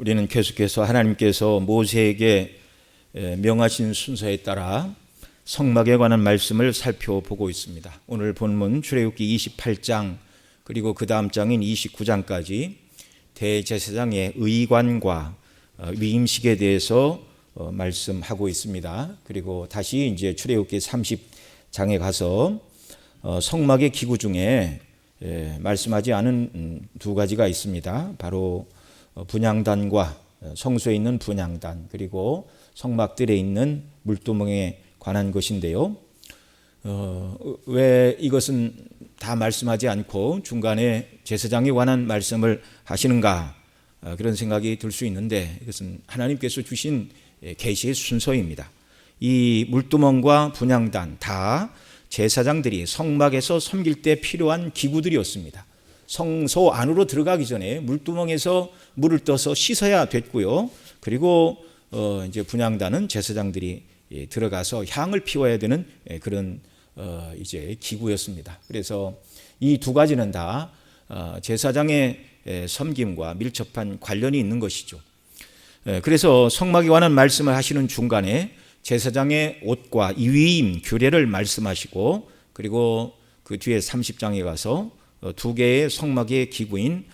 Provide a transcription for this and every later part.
우리는 계속해서 하나님께서 모세에게 명하신 순서에 따라 성막에 관한 말씀을 살펴보고 있습니다. 오늘 본문 출애굽기 28장 그리고 그 다음 장인 29장까지 대제사장의 의관과 위임식에 대해서 말씀하고 있습니다. 그리고 다시 이제 출애굽기 30장에 가서 성막의 기구 중에 말씀하지 않은 두 가지가 있습니다. 바로 분향단과 성소에 있는 분향단 그리고 성막들에 있는 물두멍에 관한 것인데요. 왜 이것은 다 말씀하지 않고 중간에 제사장에 관한 말씀을 하시는가 그런 생각이 들 수 있는데 이것은 하나님께서 주신 계시의 순서입니다. 이 물두멍과 분향단 다 제사장들이 성막에서 섬길 때 필요한 기구들이었습니다. 성소 안으로 들어가기 전에 물두멍에서 물을 떠서 씻어야 됐고요. 그리고 이제 분향단은 제사장들이 들어가서 향을 피워야 되는 그런 이제 기구였습니다. 그래서 이 두 가지는 다 제사장의 섬김과 밀접한 관련이 있는 것이죠. 그래서 성막에 관한 말씀을 하시는 중간에 제사장의 옷과 위임 규례를 말씀하시고 그리고 그 뒤에 30장에 가서 두 개의 성막의 기구인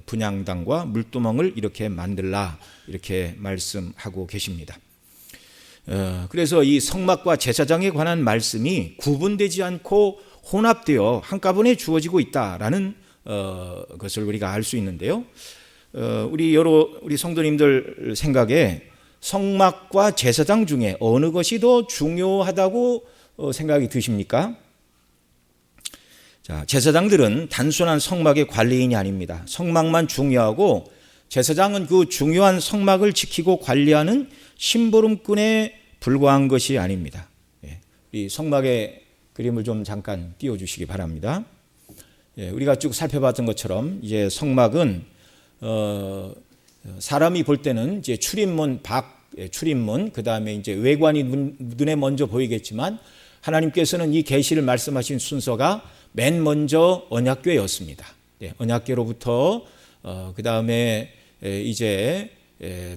분향단과 물두멍을 이렇게 만들라 이렇게 말씀하고 계십니다. 그래서 이 성막과 제사장에 관한 말씀이 구분되지 않고 혼합되어 한꺼번에 주어지고 있다라는 것을 우리가 알 수 있는데요. 우리 성도님들 생각에 성막과 제사장 중에 어느 것이 더 중요하다고 생각이 드십니까? 자, 제사장들은 단순한 성막의 관리인이 아닙니다. 성막만 중요하고 제사장은 그 중요한 성막을 지키고 관리하는 심부름꾼에 불과한 것이 아닙니다. 이 성막의 그림을 좀 잠깐 띄워주시기 바랍니다. 우리가 쭉 살펴봤던 것처럼 이제 성막은 사람이 볼 때는 이제 출입문 출입문 그 다음에 이제 외관이 눈에 먼저 보이겠지만 하나님께서는 이 계시를 말씀하신 순서가 맨 먼저 언약궤였습니다. 언약궤로부터 그 다음에 이제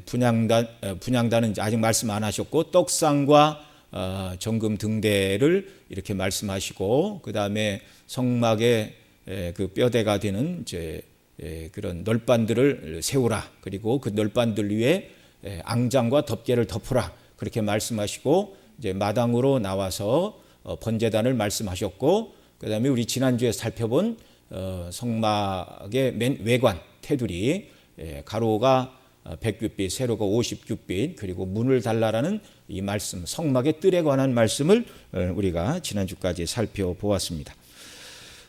분향단은 아직 말씀 안 하셨고 떡상과 정금 등대를 이렇게 말씀하시고 그 다음에 성막의 그 뼈대가 되는 이제 그런 널빤들을 세우라 그리고 그 널빤들 위에 앙장과 덮개를 덮으라 그렇게 말씀하시고 이제 마당으로 나와서 번제단을 말씀하셨고 그 다음에 우리 지난주에 살펴본 성막의 맨 외관 테두리 가로가 100규빗 세로가 50규빗 그리고 문을 달라라는 이 말씀 성막의 뜰에 관한 말씀을 우리가 지난주까지 살펴보았습니다.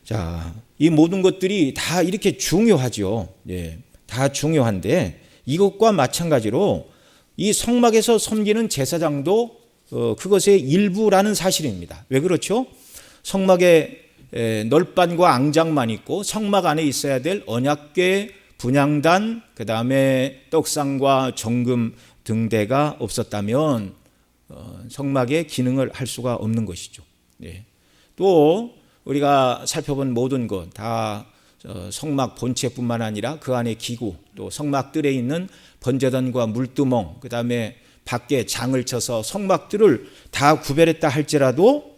자, 이 모든 것들이 다 이렇게 중요하죠. 다 중요한데 이것과 마찬가지로 이 성막에서 섬기는 제사장도 그것의 일부라는 사실입니다. 왜 그렇죠? 성막에 널빤과 앙장만 있고 성막 안에 있어야 될 언약궤, 분향단, 그 다음에 떡상과 정금 등대가 없었다면 성막의 기능을 할 수가 없는 것이죠. 또 우리가 살펴본 모든 것 다 성막 본체뿐만 아니라 그 안에 기구 또 성막들에 있는 번제단과 물두멍 그 다음에 밖에 장을 쳐서 성막들을 다 구별했다 할지라도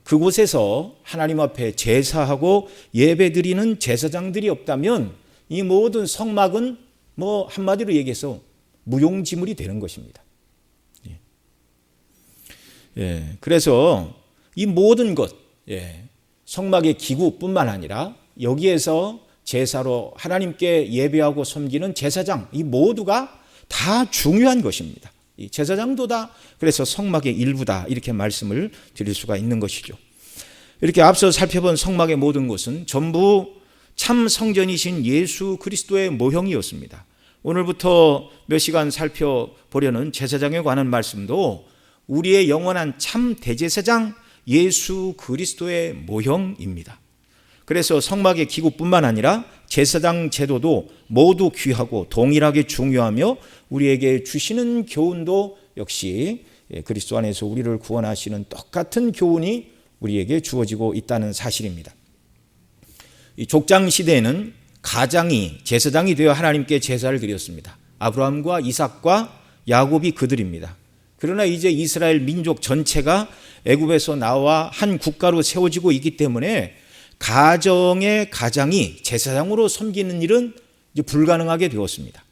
그곳에서 하나님 앞에 제사하고 예배드리는 제사장들이 없다면 이 모든 성막은 뭐 한마디로 얘기해서 무용지물이 되는 것입니다. 그래서 이 모든 것 성막의 기구뿐만 아니라 여기에서 제사로 하나님께 예배하고 섬기는 제사장 이 모두가 다 중요한 것입니다. 이 제사장도 다 그래서 성막의 일부다 이렇게 말씀을 드릴 수가 있는 것이죠. 이렇게 앞서 살펴본 성막의 모든 것은 전부 참 성전이신 예수 그리스도의 모형이었습니다. 오늘부터 몇 시간 살펴보려는 제사장에 관한 말씀도 우리의 영원한 참 대제사장 예수 그리스도의 모형입니다. 그래서 성막의 기구뿐만 아니라 제사장 제도도 모두 귀하고 동일하게 중요하며 우리에게 주시는 교훈도 역시 그리스도 안에서 우리를 구원하시는 똑같은 교훈이 우리에게 주어지고 있다는 사실입니다. 이 족장 시대에는 가장이 제사장이 되어 하나님께 제사를 드렸습니다. 아브라함과 이삭과 야곱이 그들입니다. 그러나 이제 이스라엘 민족 전체가 애굽에서 나와 한 국가로 세워지고 있기 때문에 가정의 가장이 제사장으로 섬기는 일은 이제 불가능하게 되었습니다.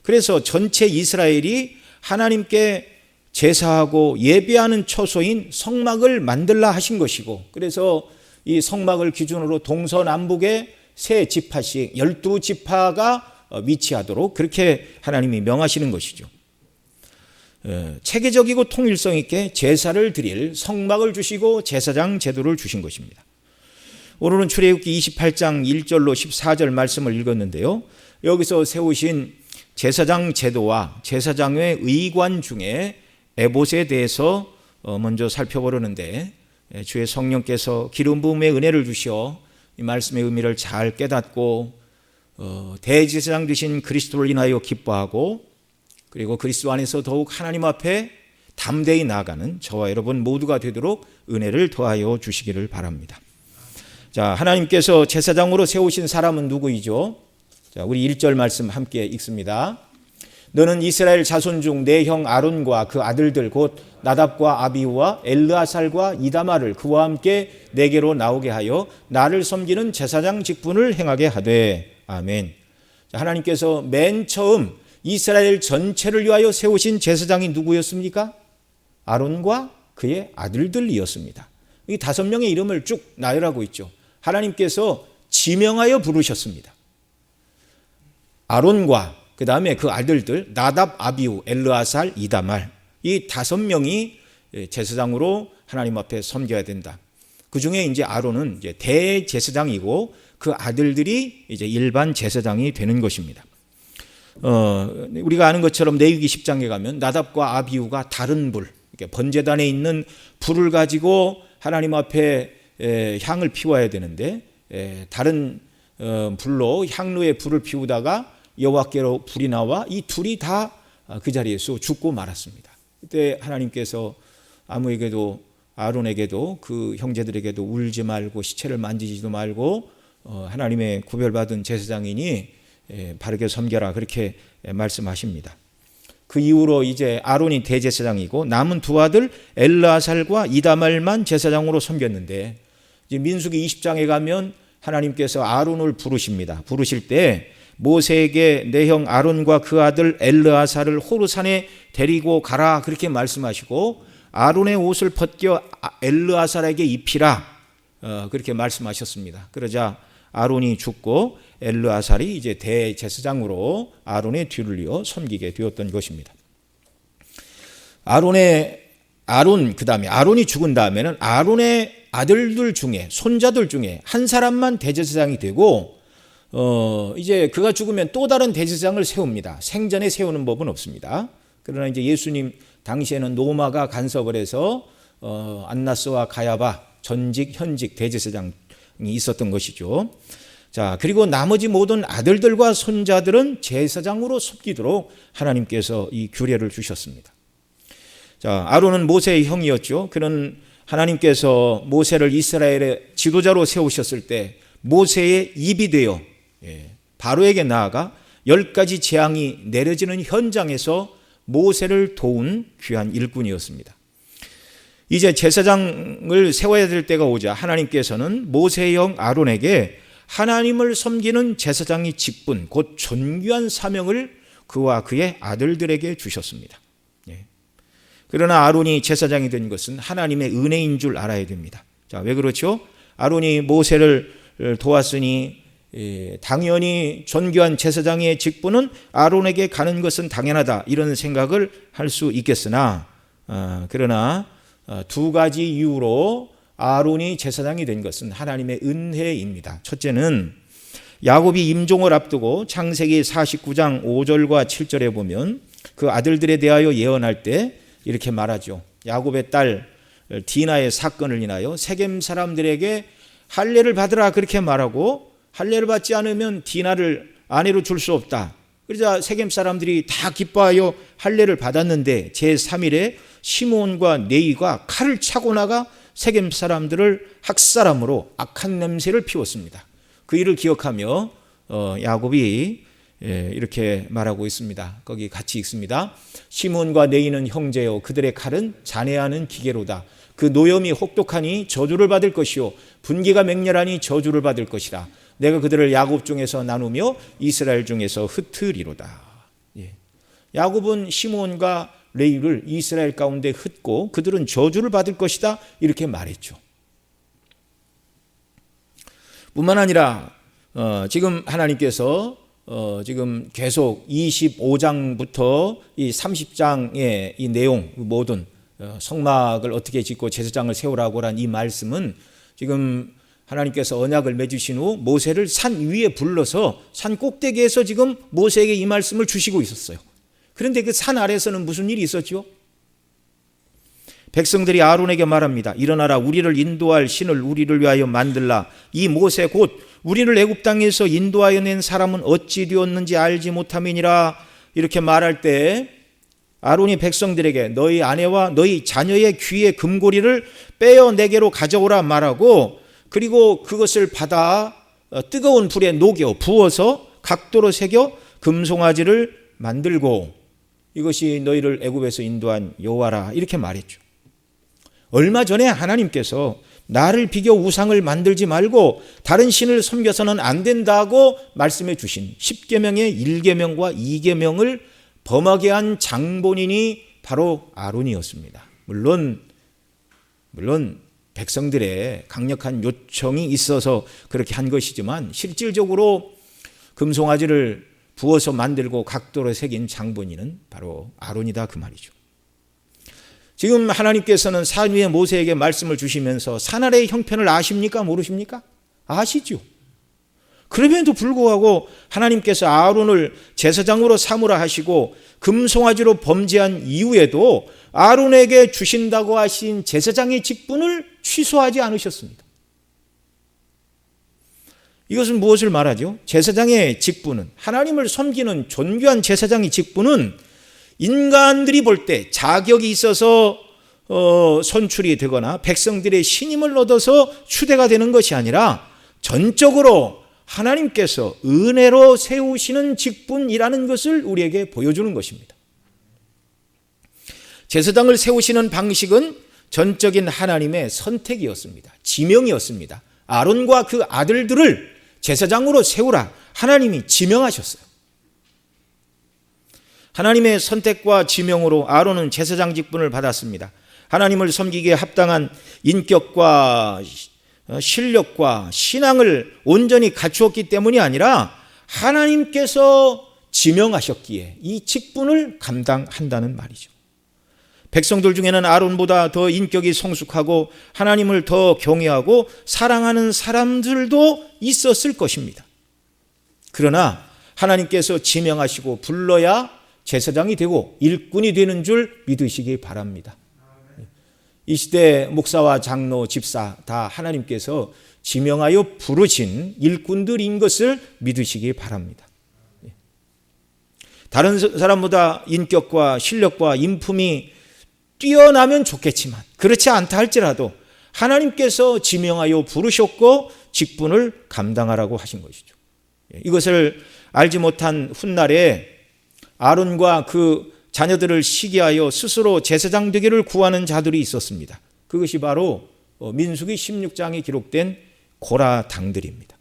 그래서 전체 이스라엘이 하나님께 제사하고 예배하는 처소인 성막을 만들라 하신 것이고, 그래서 이 성막을 기준으로 동서남북에 세 지파씩 12지파가 위치하도록 그렇게 하나님이 명하시는 것이죠. 체계적이고 통일성 있게 제사를 드릴 성막을 주시고 제사장 제도를 주신 것입니다. 오늘은 출애굽기 28장 1절로 14절 말씀을 읽었는데요. 여기서 세우신 제사장 제도와 제사장의 의관 중에 에봇에 대해서 먼저 살펴보려는데, 주의 성령께서 기름 부음의 은혜를 주시어 이 말씀의 의미를 잘 깨닫고 대제사장 되신 그리스도를 인하여 기뻐하고, 그리고 그리스도 안에서 더욱 하나님 앞에 담대히 나아가는 저와 여러분 모두가 되도록 은혜를 더하여 주시기를 바랍니다. 자, 하나님께서 제사장으로 세우신 사람은 누구이죠? 자, 우리 1절 말씀 함께 읽습니다. 너는 이스라엘 자손 중 내 형 아론과 그 아들들 곧 나답과 아비후와 엘르아살과 이다말을 그와 함께 내게로 나오게 하여 나를 섬기는 제사장 직분을 행하게 하되. 아멘. 자, 하나님께서 맨 처음 이스라엘 전체를 위하여 세우신 제사장이 누구였습니까? 아론과 그의 아들들이었습니다. 이 5명의 이름을 쭉 나열하고 있죠. 하나님께서 지명하여 부르셨습니다. 아론과 그 다음에 그 아들들 나답, 아비후, 엘르아살, 이다말, 이 5명이 제사장으로 하나님 앞에 섬겨야 된다. 그 중에 이제 아론은 이제 대제사장이고 그 아들들이 이제 일반 제사장이 되는 것입니다. 우리가 아는 것처럼 레위기 10장에 가면 나답과 아비후가 다른 불, 번제단에 있는 불을 가지고 하나님 앞에 향을 피워야 되는데, 다른 불로 향로에 불을 피우다가 여호와께로 불이 나와 이 둘이 다 그 자리에서 죽고 말았습니다. 그때 하나님께서 아무에게도, 아론에게도 그 형제들에게도 울지 말고 시체를 만지지도 말고 하나님의 구별받은 제사장이니 바르게 섬겨라, 그렇게 말씀하십니다. 그 이후로 이제 아론이 대제사장이고 남은 두 아들 엘르아살과 이다말만 제사장으로 섬겼는데, 이제 민수기 20장에 가면 하나님께서 아론을 부르십니다. 부르실 때 모세에게 내 형 아론과 그 아들 엘르아살을 호르산에 데리고 가라, 그렇게 말씀하시고 아론의 옷을 벗겨 엘르아살에게 입히라, 그렇게 말씀하셨습니다. 그러자 아론이 죽고 엘르아살이 이제 대제사장으로 아론의 뒤를 이어 섬기게 되었던 것입니다. 그다음에 아론이 죽은 다음에는 아론의 아들들 중에, 손자들 중에 한 사람만 대제사장이 되고, 이제 그가 죽으면 또 다른 대제사장을 세웁니다. 생전에 세우는 법은 없습니다. 그러나 이제 예수님 당시에는 로마가 간섭을 해서 안나스와 가야바 전직 현직 대제사장이 있었던 것이죠. 자, 그리고 나머지 모든 아들들과 손자들은 제사장으로 섬기도록 하나님께서 이 규례를 주셨습니다. 자, 아론은 모세의 형이었죠. 그는 하나님께서 모세를 이스라엘의 지도자로 세우셨을 때 모세의 입이 되어 바로에게 나아가 10가지 재앙이 내려지는 현장에서 모세를 도운 귀한 일꾼이었습니다. 이제 제사장을 세워야 될 때가 오자 하나님께서는 모세의 형 아론에게 하나님을 섬기는 제사장의 직분, 곧 존귀한 사명을 그와 그의 아들들에게 주셨습니다. 그러나 아론이 제사장이 된 것은 하나님의 은혜인 줄 알아야 됩니다. 자, 왜 그렇죠? 아론이 모세를 도왔으니 당연히 존귀한 제사장의 직분은 아론에게 가는 것은 당연하다, 이런 생각을 할 수 있겠으나, 그러나 2가지 이유로 아론이 제사장이 된 것은 하나님의 은혜입니다. 첫째는 야곱이 임종을 앞두고 창세기 49장 5절과 7절에 보면 그 아들들에 대하여 예언할 때 이렇게 말하죠. 야곱의 딸 디나의 사건을 인하여 세겜 사람들에게 할례를 받으라, 그렇게 말하고 할례를 받지 않으면 디나를 아내로 줄 수 없다. 그러자 세겜 사람들이 다 기뻐하여 할례를 받았는데 제3일에 시므온과 네이가 칼을 차고 나가 세겜 사람들을 학살함으로 악한 냄새를 피웠습니다. 그 일을 기억하며 야곱이 이렇게 말하고 있습니다. 거기 같이 읽습니다. 시몬과 네이는 형제요 그들의 칼은 잔해하는 기계로다. 그 노염이 혹독하니 저주를 받을 것이요 분기가 맹렬하니 저주를 받을 것이다. 내가 그들을 야곱 중에서 나누며 이스라엘 중에서 흩으리로다. 야곱은 시몬과 레위를 이스라엘 가운데 흩고 그들은 저주를 받을 것이다 이렇게 말했죠. 뿐만 아니라 지금 하나님께서 지금 계속 25장부터 이 30장의 이 내용 모든 성막을 어떻게 짓고 제사장을 세우라고 한 이 말씀은 지금 하나님께서 언약을 맺으신 후 모세를 산 위에 불러서 산 꼭대기에서 지금 모세에게 이 말씀을 주시고 있었어요. 그런데 그 산 아래에서는 무슨 일이 있었죠? 백성들이 아론에게 말합니다. 일어나라 우리를 인도할 신을 우리를 위하여 만들라. 이 모세 곧 우리를 애굽 땅에서 인도하여 낸 사람은 어찌 되었는지 알지 못함이니라. 이렇게 말할 때 아론이 백성들에게 너희 아내와 너희 자녀의 귀의 금고리를 빼어 내게로 가져오라 말하고 그리고 그것을 받아 뜨거운 불에 녹여 부어서 각도로 새겨 금송아지를 만들고 이것이 너희를 애굽에서 인도한 여호와라 이렇게 말했죠. 얼마 전에 하나님께서 나를 비교 우상을 만들지 말고 다른 신을 섬겨서는 안 된다고 말씀해 주신 10계명의 1계명과 2계명을 범하게 한 장본인이 바로 아론이었습니다. 물론 백성들의 강력한 요청이 있어서 그렇게 한 것이지만 실질적으로 금송아지를 부어서 만들고 각도로 새긴 장본인은 바로 아론이다 그 말이죠. 지금 하나님께서는 산 위에 모세에게 말씀을 주시면서 산 아래의 형편을 아십니까? 모르십니까? 아시죠. 그럼에도 불구하고 하나님께서 아론을 제사장으로 삼으라 하시고 금송아지로 범죄한 이후에도 아론에게 주신다고 하신 제사장의 직분을 취소하지 않으셨습니다. 이것은 무엇을 말하죠? 제사장의 직분은 하나님을 섬기는 존귀한 제사장의 직분은 인간들이 볼 때 자격이 있어서 선출이 되거나 백성들의 신임을 얻어서 추대가 되는 것이 아니라 전적으로 하나님께서 은혜로 세우시는 직분이라는 것을 우리에게 보여주는 것입니다. 제사장을 세우시는 방식은 전적인 하나님의 선택이었습니다. 지명이었습니다. 아론과 그 아들들을 제사장으로 세우라 하나님이 지명하셨어요. 하나님의 선택과 지명으로 아론은 제사장 직분을 받았습니다. 하나님을 섬기기에 합당한 인격과 실력과 신앙을 온전히 갖추었기 때문이 아니라 하나님께서 지명하셨기에 이 직분을 감당한다는 말이죠. 백성들 중에는 아론보다 더 인격이 성숙하고 하나님을 더 경외하고 사랑하는 사람들도 있었을 것입니다. 그러나 하나님께서 지명하시고 불러야 제사장이 되고 일꾼이 되는 줄 믿으시기 바랍니다. 이 시대 목사와 장로, 집사 다 하나님께서 지명하여 부르신 일꾼들인 것을 믿으시기 바랍니다. 다른 사람보다 인격과 실력과 인품이 뛰어나면 좋겠지만 그렇지 않다 할지라도 하나님께서 지명하여 부르셨고 직분을 감당하라고 하신 것이죠. 이것을 알지 못한 훗날에 아론과 그 자녀들을 시기하여 스스로 제사장 되기를 구하는 자들이 있었습니다. 그것이 바로 민수기 16장에 기록된 고라 당들입니다.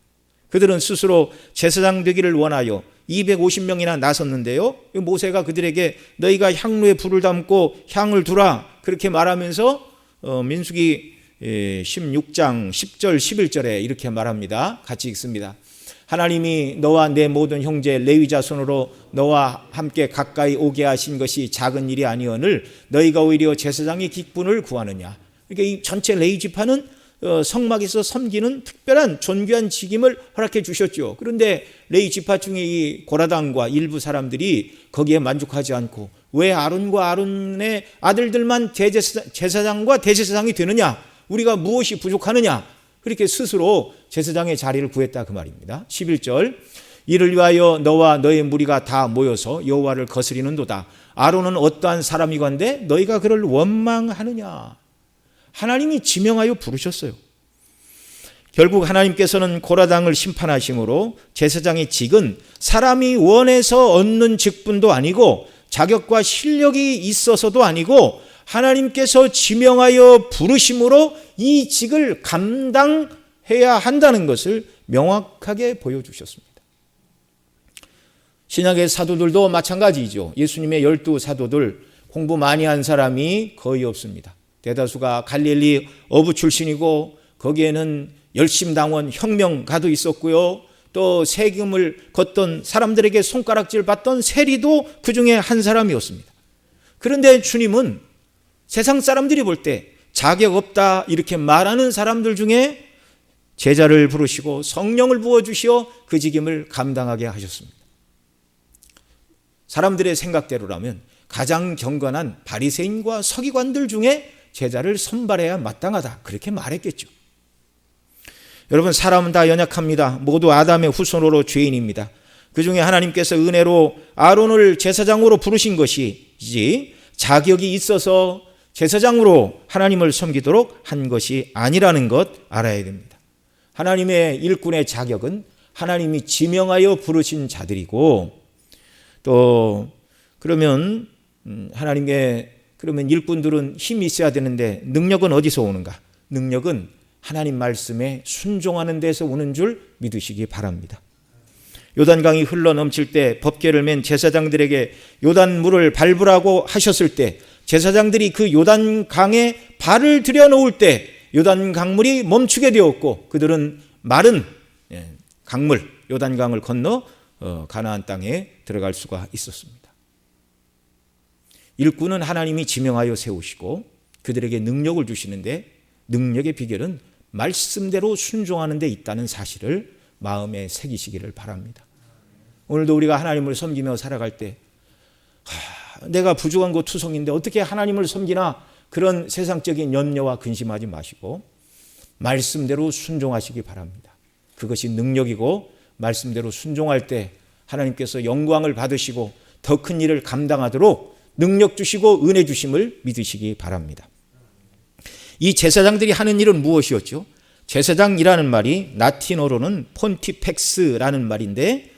그들은 스스로 제사장 되기를 원하여 250명이나 나섰는데요. 모세가 그들에게 너희가 향로에 불을 담고 향을 두라 그렇게 말하면서 민수기 16장 10절 11절에 이렇게 말합니다. 같이 읽습니다. 하나님이 너와 내 모든 형제 레위 자손으로 너와 함께 가까이 오게 하신 것이 작은 일이 아니오늘 너희가 오히려 제사장의 직분을 구하느냐. 그러니까 이 전체 레위 지파는 성막에서 섬기는 특별한 존귀한 직임을 허락해 주셨죠. 그런데 레위 지파 중에 이 고라당과 일부 사람들이 거기에 만족하지 않고 왜 아론과 아론의 아들들만 제사장과 대제사장이 되느냐? 우리가 무엇이 부족하느냐? 그렇게 스스로 제사장의 자리를 구했다 그 말입니다. 11절 이를 위하여 너와 너의 무리가 다 모여서 여호와를 거스리는도다. 아론은 어떠한 사람이건대 너희가 그를 원망하느냐? 하나님이 지명하여 부르셨어요. 결국 하나님께서는 고라당을 심판하심으로 제사장의 직은 사람이 원해서 얻는 직분도 아니고 자격과 실력이 있어서도 아니고 하나님께서 지명하여 부르심으로 이 직을 감당해야 한다는 것을 명확하게 보여주셨습니다. 신약의 사도들도 마찬가지죠. 예수님의 12사도들 공부 많이 한 사람이 거의 없습니다. 대다수가 갈릴리 어부 출신이고 거기에는 열심당원 혁명가도 있었고요. 또 세금을 걷던 사람들에게 손가락질 받던 세리도 그 중에 한 사람이었습니다. 그런데 주님은 세상 사람들이 볼 때 자격 없다 이렇게 말하는 사람들 중에 제자를 부르시고 성령을 부어주시어 그 직임을 감당하게 하셨습니다. 사람들의 생각대로라면 가장 경건한 바리새인과 서기관들 중에 제자를 선발해야 마땅하다 그렇게 말했겠죠. 여러분, 사람은 다 연약합니다. 모두 아담의 후손으로 죄인입니다. 그 중에 하나님께서 은혜로 아론을 제사장으로 부르신 것이지 자격이 있어서 제사장으로 하나님을 섬기도록 한 것이 아니라는 것 알아야 됩니다. 하나님의 일꾼의 자격은 하나님이 지명하여 부르신 자들이고, 또 그러면 그러면 일꾼들은 힘이 있어야 되는데 능력은 어디서 오는가? 능력은 하나님 말씀에 순종하는 데서 오는 줄 믿으시기 바랍니다. 요단강이 흘러 넘칠 때 법궤를 맨 제사장들에게 요단물을 밟으라고 하셨을 때 제사장들이 그 요단강에 발을 들여놓을 때 요단강물이 멈추게 되었고 그들은 마른 강물 요단강을 건너 가나안 땅에 들어갈 수가 있었습니다. 일꾼은 하나님이 지명하여 세우시고 그들에게 능력을 주시는데 능력의 비결은 말씀대로 순종하는 데 있다는 사실을 마음에 새기시기를 바랍니다. 오늘도 우리가 하나님을 섬기며 살아갈 때 내가 부족한 것 투성인데 어떻게 하나님을 섬기나 그런 세상적인 염려와 근심하지 마시고 말씀대로 순종하시기 바랍니다. 그것이 능력이고 말씀대로 순종할 때 하나님께서 영광을 받으시고 더 큰 일을 감당하도록 능력 주시고 은혜 주심을 믿으시기 바랍니다. 이 제사장들이 하는 일은 무엇이었죠? 제사장이라는 말이 라틴어로는 폰티펙스라는 말인데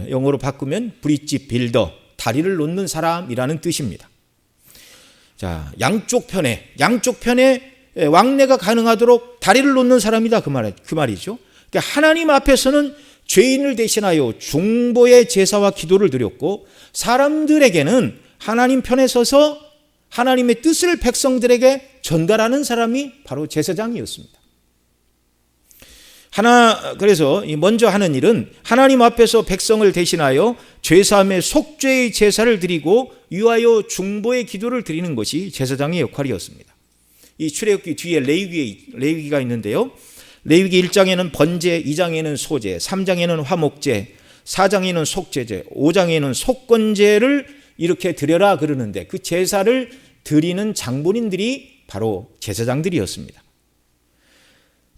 영어로 바꾸면 브릿지 빌더, 다리를 놓는 사람이라는 뜻입니다. 자, 양쪽 편에 왕래가 가능하도록 다리를 놓는 사람이다 그 말이죠. 그러니까 하나님 앞에서는 죄인을 대신하여 중보의 제사와 기도를 드렸고 사람들에게는 하나님 편에 서서 하나님의 뜻을 백성들에게 전달하는 사람이 바로 제사장이었습니다. 그래서 먼저 하는 일은 하나님 앞에서 백성을 대신하여 죄사함의 속죄의 제사를 드리고 위하여 중보의 기도를 드리는 것이 제사장의 역할이었습니다. 이 출애굽기 뒤에 레위기가 있는데요. 레위기 1장에는 번제, 2장에는 소제, 3장에는 화목제, 4장에는 속죄제, 5장에는 속건제를 이렇게 드려라 그러는데 그 제사를 드리는 장본인들이 바로 제사장들이었습니다.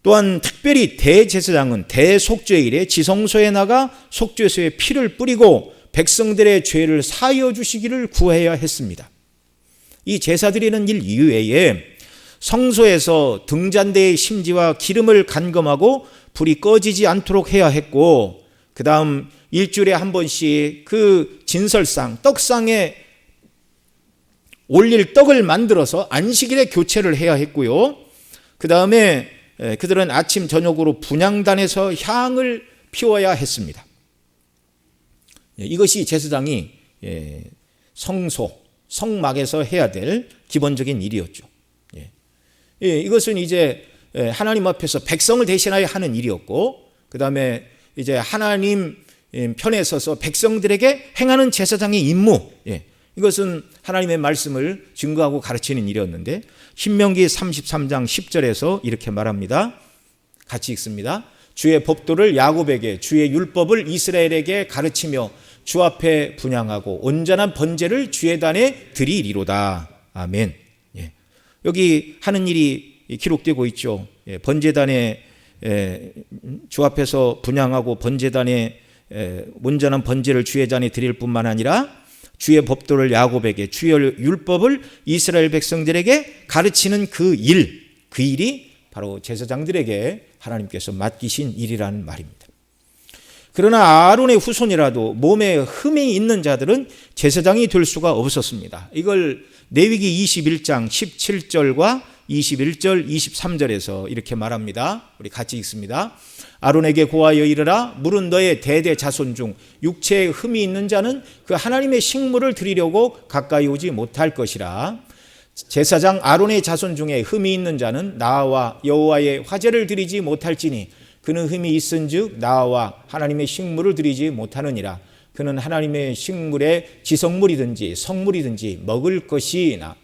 또한 특별히 대제사장은 대속죄일에 지성소에 나가 속죄소에 피를 뿌리고 백성들의 죄를 사하여 주시기를 구해야 했습니다. 이 제사 드리는 일 이외에 성소에서 등잔대의 심지와 기름을 간검하고 불이 꺼지지 않도록 해야 했고 그 다음 일주일에 한 번씩 그 진설상 떡상에 올릴 떡을 만들어서 안식일에 교체를 해야 했고요. 그 다음에 그들은 아침 저녁으로 분향단에서 향을 피워야 했습니다. 이것이 제사장이 성막에서 해야 될 기본적인 일이었죠. 이것은 이제 하나님 앞에서 백성을 대신하여 하는 일이었고 그 다음에 이제 하나님 편에 서서 백성들에게 행하는 제사장의 임무, 이것은 하나님의 말씀을 증거하고 가르치는 일이었는데 신명기 33장 10절에서 이렇게 말합니다. 같이 읽습니다. 주의 법도를 야곱에게 주의 율법을 이스라엘에게 가르치며 주 앞에 분향하고 온전한 번제를 주의 단에 드리리로다. 아멘. 여기 하는 일이 기록되고 있죠. 번제단에 주 앞에서 분향하고 번제단에 온전한 번제를 주의 잔에 드릴 뿐만 아니라 주의 법도를 야곱에게 주의 율법을 이스라엘 백성들에게 가르치는 그 일이 바로 제사장들에게 하나님께서 맡기신 일이라는 말입니다. 그러나 아론의 후손이라도 몸에 흠이 있는 자들은 제사장이 될 수가 없었습니다. 이걸 레위기 21장 17절과 21절, 23절에서 이렇게 말합니다. 우리 같이 읽습니다. 아론에게 고하여 이르라. 물은 너의 대대 자손 중 육체에 흠이 있는 자는 그 하나님의 식물을 드리려고 가까이 오지 못할 것이라. 제사장 아론의 자손 중에 흠이 있는 자는 나와 여호와의 화제를 드리지 못할지니 그는 흠이 있은즉 나와 하나님의 식물을 드리지 못하느니라. 그는 하나님의 식물의 지성물이든지 성물이든지 먹을 것이나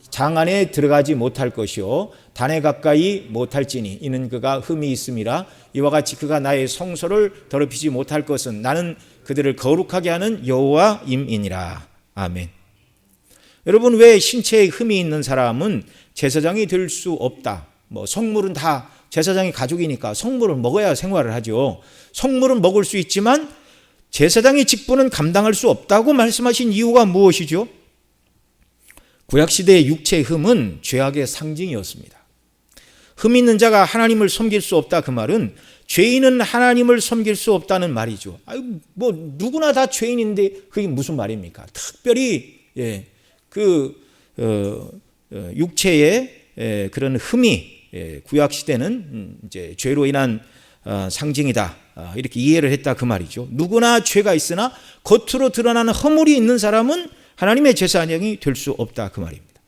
장 안에 들어가지 못할 것이요 단에 가까이 못할지니 이는 그가 흠이 있음이라. 이와 같이 그가 나의 성소를 더럽히지 못할 것은 나는 그들을 거룩하게 하는 여호와임이니라. 아멘. 여러분, 왜 신체에 흠이 있는 사람은 제사장이 될 수 없다? 성물은 다 제사장이 가족이니까 성물을 먹어야 생활을 하죠. 성물은 먹을 수 있지만 제사장의 직분은 감당할 수 없다고 말씀하신 이유가 무엇이죠? 구약시대의 육체의 흠은 죄악의 상징이었습니다. 흠 있는 자가 하나님을 섬길 수 없다, 그 말은 죄인은 하나님을 섬길 수 없다는 말이죠. 누구나 다 죄인인데 그게 무슨 말입니까? 특별히 육체의 그런 흠이 구약 시대는 이제 죄로 인한 상징이다, 이렇게 이해를 했다, 그 말이죠. 누구나 죄가 있으나 겉으로 드러나는 허물이 있는 사람은 하나님의 제사장이 될 수 없다, 그 말입니다.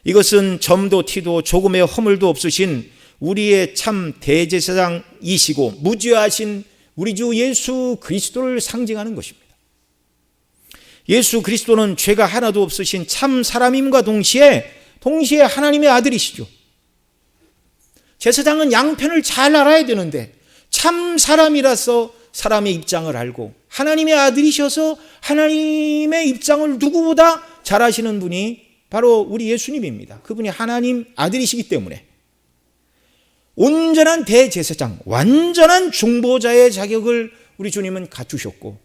이것은 점도 티도 조금의 허물도 없으신 우리의 참 대제사장이시고 무죄하신 우리 주 예수 그리스도를 상징하는 것입니다. 예수 그리스도는 죄가 하나도 없으신 참 사람임과 동시에 하나님의 아들이시죠. 제사장은 양편을 잘 알아야 되는데 참 사람이라서 사람의 입장을 알고 하나님의 아들이셔서 하나님의 입장을 누구보다 잘 아시는 분이 바로 우리 예수님입니다. 그분이 하나님 아들이시기 때문에 온전한 대제사장, 완전한 중보자의 자격을 우리 주님은 갖추셨고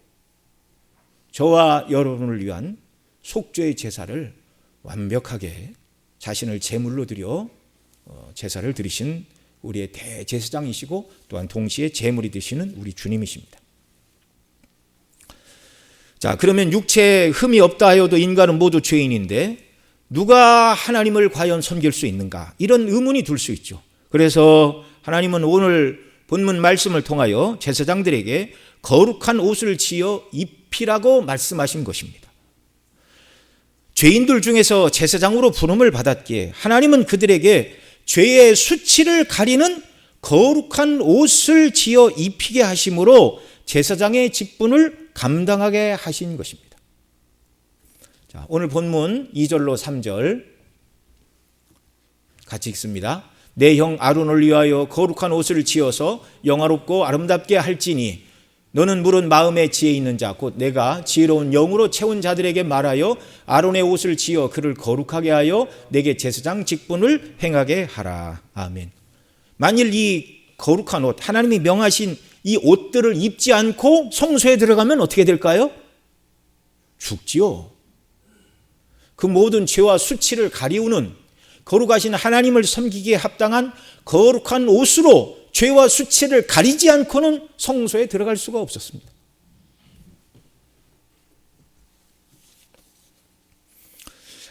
저와 여러분을 위한 속죄의 제사를 완벽하게 자신을 제물로 드려 제사를 드리신 우리의 대제사장이시고 또한 동시에 제물이 되시는 우리 주님이십니다. 자, 그러면 육체에 흠이 없다 하여도 인간은 모두 죄인인데 누가 하나님을 과연 섬길 수 있는가? 이런 의문이 들 수 있죠. 그래서 하나님은 오늘 본문 말씀을 통하여 제사장들에게 거룩한 옷을 지어 입히라고 말씀하신 것입니다. 죄인들 중에서 제사장으로 부름을 받았기에 하나님은 그들에게 죄의 수치를 가리는 거룩한 옷을 지어 입히게 하심으로 제사장의 직분을 감당하게 하신 것입니다. 자, 오늘 본문 2절로 3절 같이 읽습니다. 내 형 아론을 위하여 거룩한 옷을 지어서 영화롭고 아름답게 할지니 너는 물은 마음에 지혜 있는 자 곧 내가 지혜로운 영으로 채운 자들에게 말하여 아론의 옷을 지어 그를 거룩하게 하여 내게 제사장 직분을 행하게 하라. 아멘. 만일 이 거룩한 옷, 하나님이 명하신 이 옷들을 입지 않고 성소에 들어가면 어떻게 될까요? 죽지요. 그 모든 죄와 수치를 가리우는 거룩하신 하나님을 섬기기에 합당한 거룩한 옷으로 죄와 수치를 가리지 않고는 성소에 들어갈 수가 없었습니다.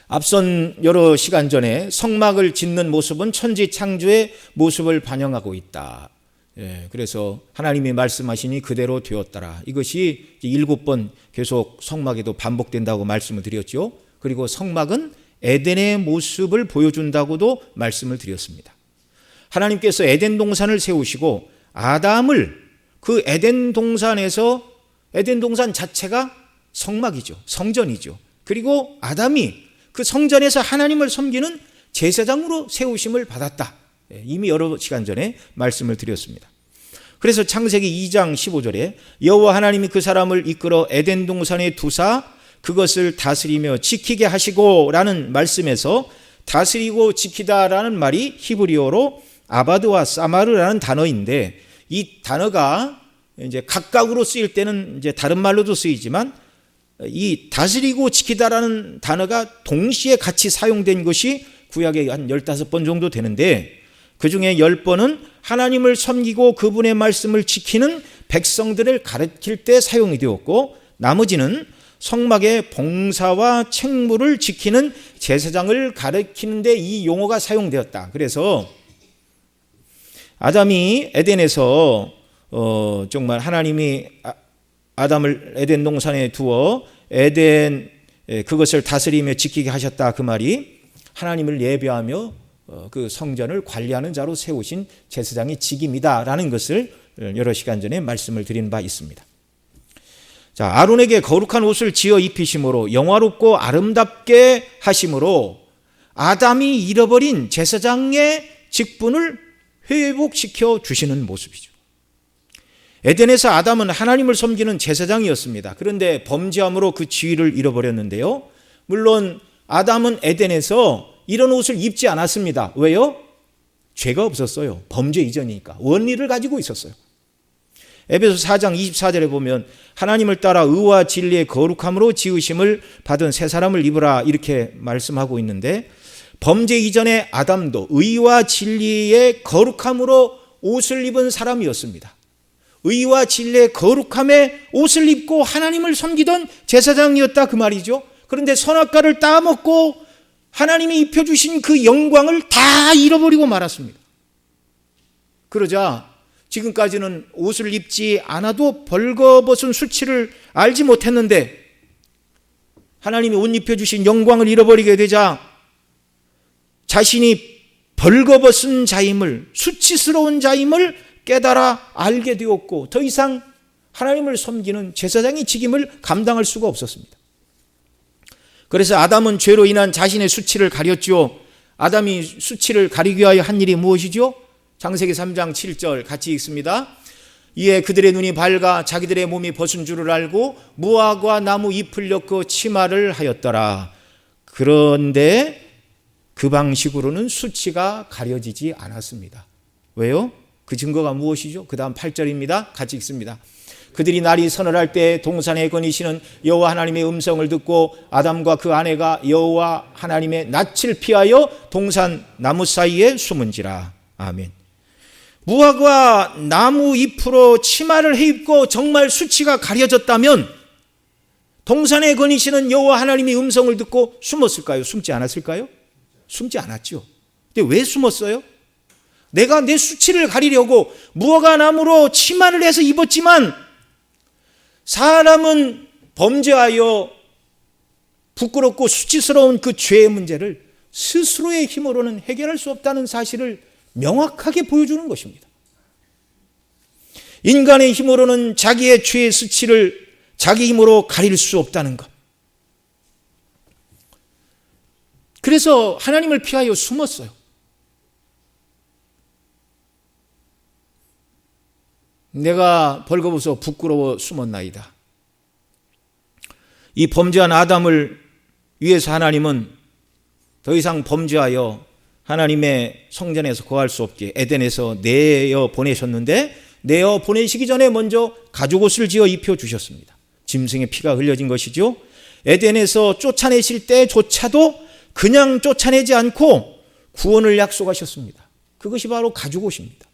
앞선 여러 시간 전에 성막을 짓는 모습은 천지 창조의 모습을 반영하고 있다. 그래서 하나님이 말씀하시니 그대로 되었더라. 이것이 7번 계속 성막에도 반복된다고 말씀을 드렸죠. 그리고 성막은 에덴의 모습을 보여준다고도 말씀을 드렸습니다. 하나님께서 에덴 동산을 세우시고 아담을 그 에덴 동산에서, 에덴 동산 자체가 성막이죠. 성전이죠. 그리고 아담이 그 성전에서 하나님을 섬기는 제사장으로 세우심을 받았다. 이미 여러 시간 전에 말씀을 드렸습니다. 그래서 창세기 2장 15절에 여호와 하나님이 그 사람을 이끌어 에덴 동산에 두사 그것을 다스리며 지키게 하시고 라는 말씀에서 다스리고 지키다라는 말이 히브리어로 아바드와 사마르라는 단어인데 이 단어가 이제 각각으로 쓰일 때는 이제 다른 말로도 쓰이지만 이 다스리고 지키다라는 단어가 동시에 같이 사용된 것이 구약에 한 15번 정도 되는데 그 중에 10번은 하나님을 섬기고 그분의 말씀을 지키는 백성들을 가르칠 때 사용이 되었고, 나머지는 성막의 봉사와 책무를 지키는 제사장을 가르치는데 이 용어가 사용되었다. 그래서 아담이 에덴에서 정말 하나님이 아담을 에덴 동산에 두어 에덴 그것을 다스리며 지키게 하셨다. 그 말이 하나님을 예배하며 그 성전을 관리하는 자로 세우신 제사장의 직임이다라는 것을 여러 시간 전에 말씀을 드린 바 있습니다. 자, 아론에게 거룩한 옷을 지어 입히심으로 영화롭고 아름답게 하심으로 아담이 잃어버린 제사장의 직분을 회복시켜 주시는 모습이죠. 에덴에서 아담은 하나님을 섬기는 제사장이었습니다. 그런데 범죄함으로 그 지위를 잃어버렸는데요. 물론 아담은 에덴에서 이런 옷을 입지 않았습니다. 왜요? 죄가 없었어요. 범죄 이전이니까. 원리를 가지고 있었어요. 에베소 4장 24절에 보면 하나님을 따라 의와 진리의 거룩함으로 지으심을 받은 새 사람을 입으라 이렇게 말씀하고 있는데, 범죄 이전의 아담도 의와 진리의 거룩함으로 옷을 입은 사람이었습니다. 의와 진리의 거룩함에 옷을 입고 하나님을 섬기던 제사장이었다 그 말이죠. 그런데 선악과를 따먹고 하나님이 입혀주신 그 영광을 다 잃어버리고 말았습니다. 그러자 지금까지는 옷을 입지 않아도 벌거벗은 수치를 알지 못했는데 하나님이 옷 입혀주신 영광을 잃어버리게 되자 자신이 벌거벗은 자임을, 수치스러운 자임을 깨달아 알게 되었고 더 이상 하나님을 섬기는 제사장의 직임을 감당할 수가 없었습니다. 그래서 아담은 죄로 인한 자신의 수치를 가렸죠. 아담이 수치를 가리기 위하여 한 일이 무엇이죠? 창세기 3장 7절 같이 읽습니다. 이에 그들의 눈이 밝아 자기들의 몸이 벗은 줄을 알고 무화과 나무 잎을 엮어 치마를 하였더라. 그런데 그 방식으로는 수치가 가려지지 않았습니다. 왜요? 그 증거가 무엇이죠? 그 다음 8절입니다. 같이 읽습니다. 그들이 날이 서늘할 때 동산에 거니시는 여호와 하나님의 음성을 듣고 아담과 그 아내가 여호와 하나님의 낯을 피하여 동산 나무 사이에 숨은지라. 아멘. 무화과 나무 잎으로 치마를 해입고 정말 수치가 가려졌다면 동산에 거니시는 여호와 하나님의 음성을 듣고 숨었을까요? 숨지 않았을까요? 숨지 않았죠. 근데 왜 숨었어요? 내가 내 수치를 가리려고 무화과 나무로 치마를 해서 입었지만 사람은 범죄하여 부끄럽고 수치스러운 그 죄의 문제를 스스로의 힘으로는 해결할 수 없다는 사실을 명확하게 보여주는 것입니다. 인간의 힘으로는 자기의 죄의 수치를 자기 힘으로 가릴 수 없다는 것. 그래서 하나님을 피하여 숨었어요. 내가 벌거벗어 부끄러워 숨었나이다. 이 범죄한 아담을 위해서 하나님은 더 이상 범죄하여 하나님의 성전에서 거할 수 없게 에덴에서 내어 보내셨는데, 내어 보내시기 전에 먼저 가죽옷을 지어 입혀주셨습니다. 짐승의 피가 흘려진 것이죠. 에덴에서 쫓아내실 때조차도 그냥 쫓아내지 않고 구원을 약속하셨습니다. 그것이 바로 가죽옷입니다.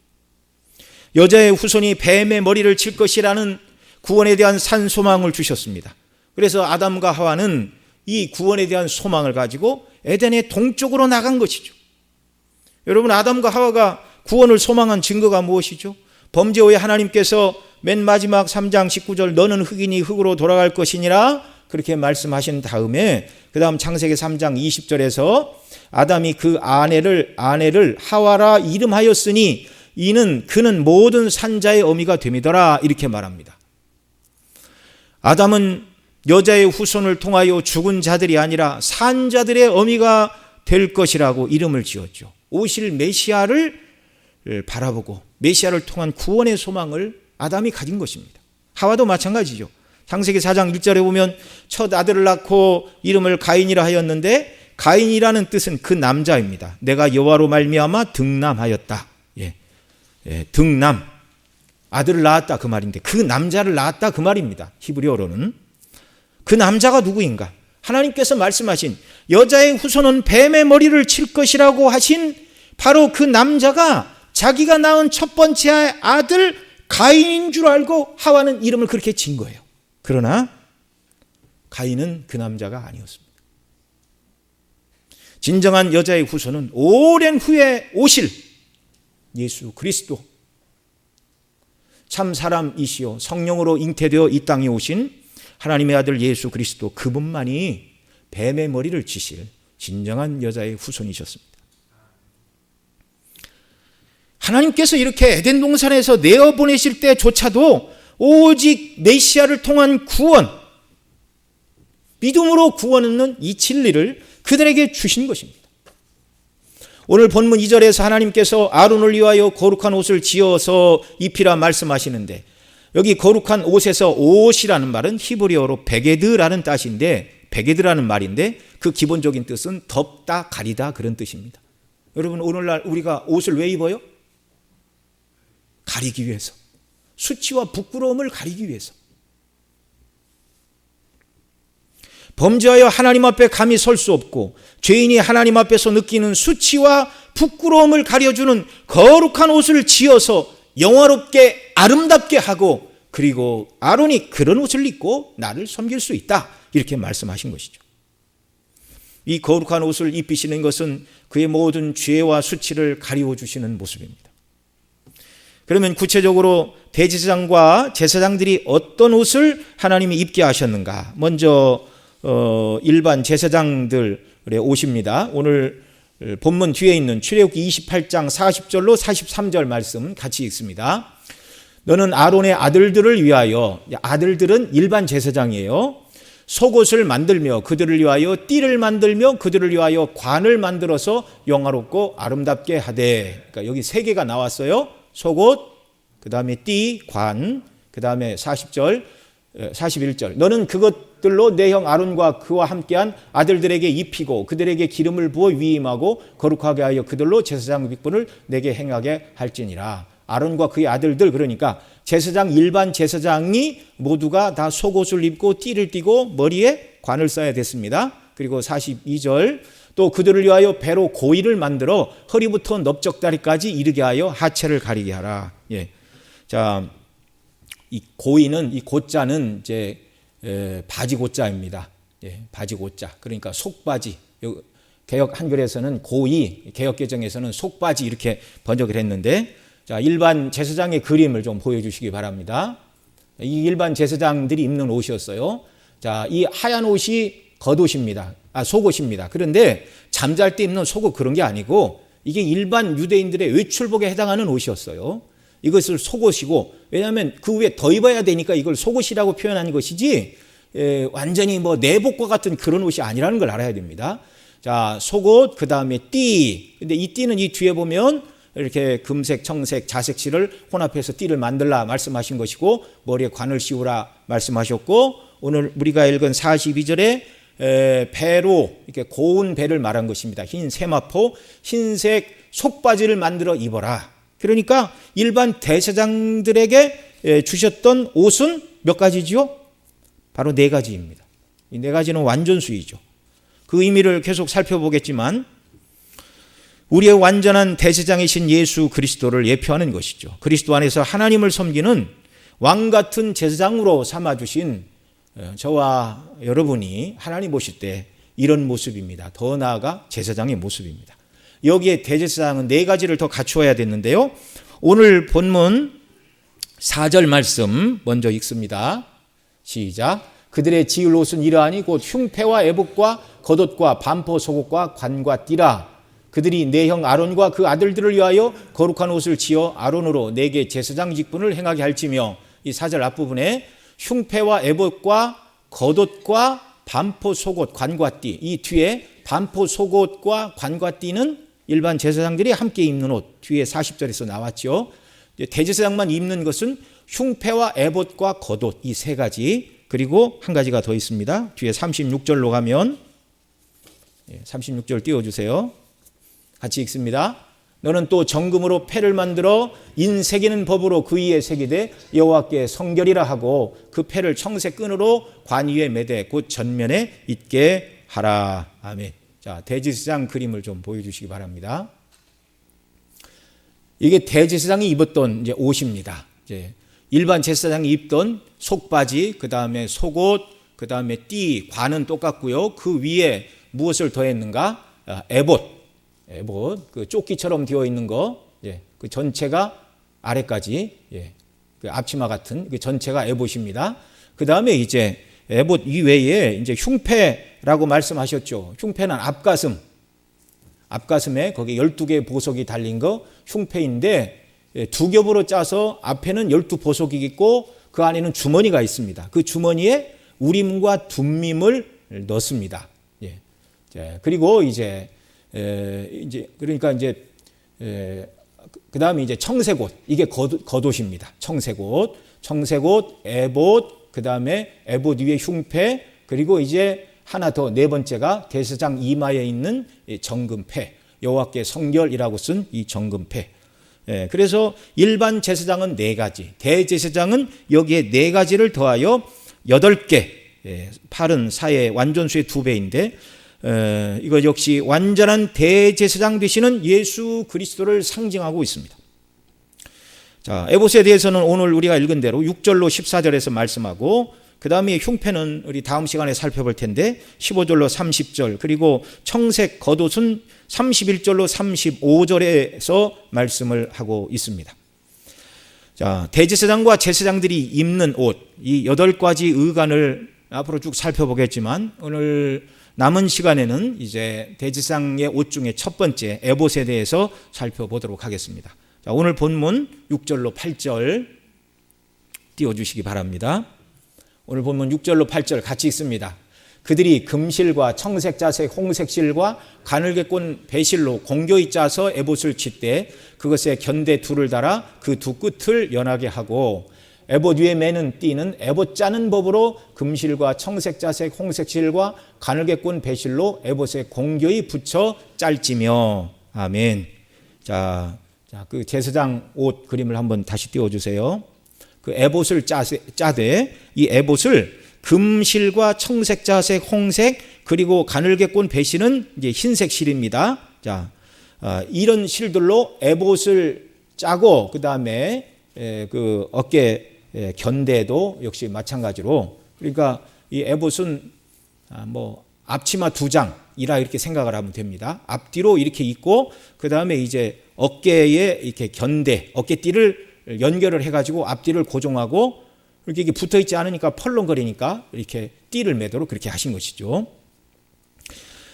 여자의 후손이 뱀의 머리를 칠 것이라는 구원에 대한 산소망을 주셨습니다. 그래서 아담과 하와는 이 구원에 대한 소망을 가지고 에덴의 동쪽으로 나간 것이죠. 여러분, 아담과 하와가 구원을 소망한 증거가 무엇이죠? 범죄 후에 하나님께서 맨 마지막 3장 19절 너는 흙이니 흙으로 돌아갈 것이니라 그렇게 말씀하신 다음에 그 다음 창세기 3장 20절에서 아담이 그 아내를 하와라 이름하였으니 그는 모든 산자의 어미가 됨이더라 이렇게 말합니다. 아담은 여자의 후손을 통하여 죽은 자들이 아니라 산 자들의 어미가 될 것이라고 이름을 지었죠. 오실 메시아를 바라보고 메시아를 통한 구원의 소망을 아담이 가진 것입니다. 하와도 마찬가지죠. 창세기 4장 1절에 보면 첫 아들을 낳고 이름을 가인이라 하였는데 가인이라는 뜻은 그 남자입니다. 내가 여호와로 말미암아 등남하였다. 등남, 아들을 낳았다 그 말인데 그 남자를 낳았다 그 말입니다. 히브리어로는. 그 남자가 누구인가? 하나님께서 말씀하신 여자의 후손은 뱀의 머리를 칠 것이라고 하신 바로 그 남자가 자기가 낳은 첫 번째 아들 가인인 줄 알고 하와는 이름을 그렇게 지은 거예요. 그러나 가인은 그 남자가 아니었습니다. 진정한 여자의 후손은 오랜 후에 오실 예수 그리스도, 참 사람이시요 성령으로 잉태되어 이 땅에 오신 하나님의 아들 예수 그리스도, 그분만이 뱀의 머리를 치실 진정한 여자의 후손이셨습니다. 하나님께서 이렇게 에덴 동산에서 내어보내실 때조차도 오직 메시아를 통한 구원, 믿음으로 구원 얻는 이 진리를 그들에게 주신 것입니다. 오늘 본문 2절에서 하나님께서 아론을 위하여 거룩한 옷을 지어서 입히라 말씀하시는데, 여기 거룩한 옷에서 옷이라는 말은 히브리어로 베게드라는 베게드라는 말인데, 그 기본적인 뜻은 덮다, 가리다, 그런 뜻입니다. 여러분, 오늘날 우리가 옷을 왜 입어요? 가리기 위해서. 수치와 부끄러움을 가리기 위해서. 범죄하여 하나님 앞에 감히 설 수 없고 죄인이 하나님 앞에서 느끼는 수치와 부끄러움을 가려주는 거룩한 옷을 지어서 영화롭게 아름답게 하고, 그리고 아론이 그런 옷을 입고 나를 섬길 수 있다, 이렇게 말씀하신 것이죠. 이 거룩한 옷을 입히시는 것은 그의 모든 죄와 수치를 가리워 주시는 모습입니다. 그러면 구체적으로 대제사장과 제사장들이 어떤 옷을 하나님이 입게 하셨는가? 먼저 일반 제사장들의 옷입니다. 오늘 본문 뒤에 있는 출애굽기 28장 40절로 43절 말씀 같이 읽습니다. 너는 아론의 아들들을 위하여, 아들들은 일반 제사장이에요, 속옷을 만들며 그들을 위하여 띠를 만들며 그들을 위하여 관을 만들어서 영화롭고 아름답게 하되. 그러니까 여기 세 개가 나왔어요. 속옷, 그 다음에 띠, 관, 그 다음에 41절. 너는 그것들로 내 형 아론과 그와 함께한 아들들에게 입히고 그들에게 기름을 부어 위임하고 거룩하게 하여 그들로 제사장 직분을 내게 행하게 할지니라. 아론과 그의 아들들, 그러니까 제사장, 일반 제사장이 모두가 다 속옷을 입고 띠를 띠고 머리에 관을 써야 됐습니다. 그리고 42절, 또 그들을 위하여 배로 고이를 만들어 허리부터 넓적다리까지 이르게 하여 하체를 가리게 하라. 예. 자, 이 고이는, 이 고자는 이제 바지 고자입니다. 예, 바지 고자. 그러니까 속바지. 개역 한글에서는 고이, 개역 개정에서는 속바지 이렇게 번역을 했는데, 자, 일반 제사장의 그림을 좀 보여주시기 바랍니다. 이 일반 제사장들이 입는 옷이었어요. 자, 이 하얀 옷이 겉옷입니다. 속옷입니다. 그런데 잠잘 때 입는 속옷 그런 게 아니고 이게 일반 유대인들의 외출복에 해당하는 옷이었어요. 이것을 속옷이고, 왜냐하면 그 위에 더 입어야 되니까 이걸 속옷이라고 표현한 것이지 완전히 뭐 내복과 같은 그런 옷이 아니라는 걸 알아야 됩니다. 자, 속옷, 그 다음에 띠. 근데 이 띠는 이 뒤에 보면 이렇게 금색, 청색, 자색실을 혼합해서 띠를 만들라 말씀하신 것이고, 머리에 관을 씌우라 말씀하셨고, 오늘 우리가 읽은 42절에 배로 이렇게 고운 배를 말한 것입니다. 흰 세마포, 흰색 속바지를 만들어 입어라. 그러니까 일반 대제사장들에게 주셨던 옷은 몇 가지지요? 바로 네 가지입니다. 이 네 가지는 완전수이죠. 그 의미를 계속 살펴보겠지만, 우리의 완전한 대제사장이신 예수 그리스도를 예표하는 것이죠. 그리스도 안에서 하나님을 섬기는 왕 같은 제사장으로 삼아주신 저와 여러분이 하나님 보실 때 이런 모습입니다. 더 나아가 제사장의 모습입니다. 여기에 대제사장은 네 가지를 더 갖추어야 됐는데요. 오늘 본문 4절 말씀 먼저 읽습니다. 시작. 그들의 지을 옷은 이러하니 곧 흉패와 애복과 겉옷과 반포 속옷과 관과 띠라. 그들이 내 형 아론과 그 아들들을 위하여 거룩한 옷을 지어 아론으로 내게 제사장 직분을 행하게 할지며. 이 4절 앞부분에 흉패와 애복과 겉옷과 반포 속옷, 관과 띠. 이 뒤에 반포 속옷과 관과 띠는 일반 제사장들이 함께 입는 옷, 뒤에 40절에서 나왔죠. 대제사장만 입는 것은 흉패와 에봇과 겉옷, 이 세 가지. 그리고 한 가지가 더 있습니다. 뒤에 36절로 가면 36절 띄워주세요. 같이 읽습니다. 너는 또 정금으로 패를 만들어 인 새기는 법으로 그 위에 새기되 여호와께 성결이라 하고 그 패를 청색 끈으로 관 위에 매되 곧 전면에 있게 하라. 아멘. 자, 대제사장 그림을 좀 보여주시기 바랍니다. 이게 대제사장이 입었던 이제 옷입니다. 이제 일반 제사장이 입던 속바지, 그 다음에 속옷, 그 다음에 띠, 관은 똑같고요. 그 위에 무엇을 더했는가? 에봇, 그 조끼처럼 되어 있는 거, 그 전체가 아래까지, 그 앞치마 같은 그 전체가 에봇입니다. 그 다음에 이제 에봇 이외에 이제 흉패라고 말씀하셨죠. 흉패는 앞가슴에 거기 12개의 보석이 달린 거 흉패인데, 두 겹으로 짜서 앞에는 12보석이 있고 그 안에는 주머니가 있습니다. 그 주머니에 우림과 둠밈을 넣습니다. 그리고 이제 그러니까 이제 그 다음에 이제 청색옷, 이게 겉옷입니다. 청색옷, 에봇, 그 다음에 에봇 위에 흉패, 그리고 이제 하나 더 네 번째가 대제사장 이마에 있는 정금패, 여호와께 성결이라고 쓴 이 정금패. 그래서 일반 제사장은 4가지, 대제사장은 여기에 4가지를 더하여 8개, 팔은 사의 완전수의 2배인데, 이거 역시 완전한 대제사장 되시는 예수 그리스도를 상징하고 있습니다. 자, 에봇에 대해서는 오늘 우리가 읽은 대로 6절로 14절에서 말씀하고, 그 다음에 흉패는 우리 다음 시간에 살펴볼 텐데 15절로 30절, 그리고 청색 겉옷은 31절로 35절에서 말씀을 하고 있습니다. 자, 대제사장과 제사장들이 입는 옷, 이 8가지 의관을 앞으로 쭉 살펴보겠지만, 오늘 남은 시간에는 이제 대제사장의 옷 중에 첫 번째 에봇에 대해서 살펴보도록 하겠습니다. 자, 오늘 본문 6절로 8절 띄워주시기 바랍니다. 오늘 본문 6절로 8절 같이 읽습니다. 그들이 금실과 청색자색 홍색실과 가늘게 꼰 배실로 공교히 짜서 에봇을 칠 때 그것에 견대 둘을 달아 그 두 끝을 연하게 하고, 에봇 위에 매는 띠는 에봇 짜는 법으로 금실과 청색자색 홍색실과 가늘게 꼰 배실로 에봇에 공교히 붙여 짤지며. 아멘. 자, 그 제사장 옷 그림을 한번 다시 띄워주세요. 그 에봇을 짜되 이 에봇을 금실과 청색자색 홍색 그리고 가늘게 꼰 배실은 이제 흰색 실입니다. 자, 이런 실들로 에봇을 짜고, 그 다음에 그 어깨 견대도 역시 마찬가지로, 그러니까 이 에봇은 뭐 앞치마 2장이라 이렇게 생각을 하면 됩니다. 앞뒤로 이렇게 있고, 그 다음에 이제 어깨에 이렇게 견대, 어깨띠를 연결을 해가지고 앞뒤를 고정하고, 이렇게 붙어 있지 않으니까 펄렁거리니까 이렇게 띠를 매도록 그렇게 하신 것이죠.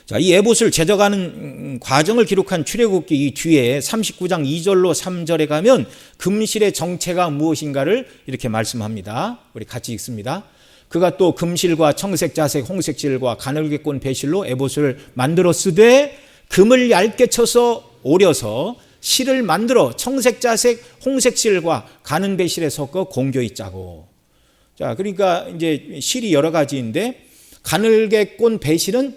자, 이 에봇을 제작하는 과정을 기록한 출애굽기 이 뒤에 39장 2절로 3절에 가면 금실의 정체가 무엇인가를 이렇게 말씀합니다. 우리 같이 읽습니다. 그가 또 금실과 청색자색 홍색실과 가늘게 꼰 배실로 에봇을 만들었으되 금을 얇게 쳐서 오려서 실을 만들어 청색자색 홍색실과 가는 배실에 섞어 공교히 짜고. 자, 그러니까 이제 실이 여러 가지인데, 가늘게 꼰 배실은